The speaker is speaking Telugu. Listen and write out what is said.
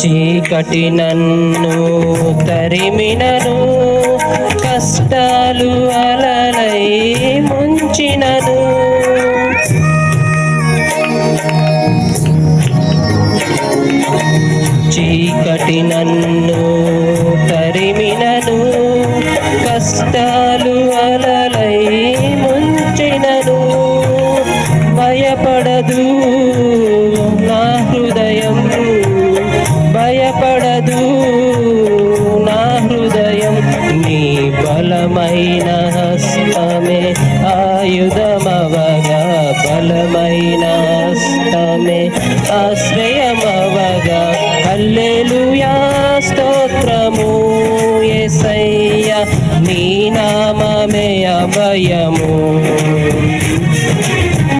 చీకటి నన్ను తరిమినను, కష్టాలు అలలై ముంచినను, చీకటి నన్ను తరిమినను, కష్టాలు అలలై ముంచినను, భయపడదు నా హృదయం, భయపడదు నా హృదయం. నీ బలమైన హస్తమే ఆయుధమవగా, బలమైన హస్తమే ఆశ్రయమవగా. హల్లెలూయా స్తోత్రము యేసయ్యా, నీ నామమే అభయము.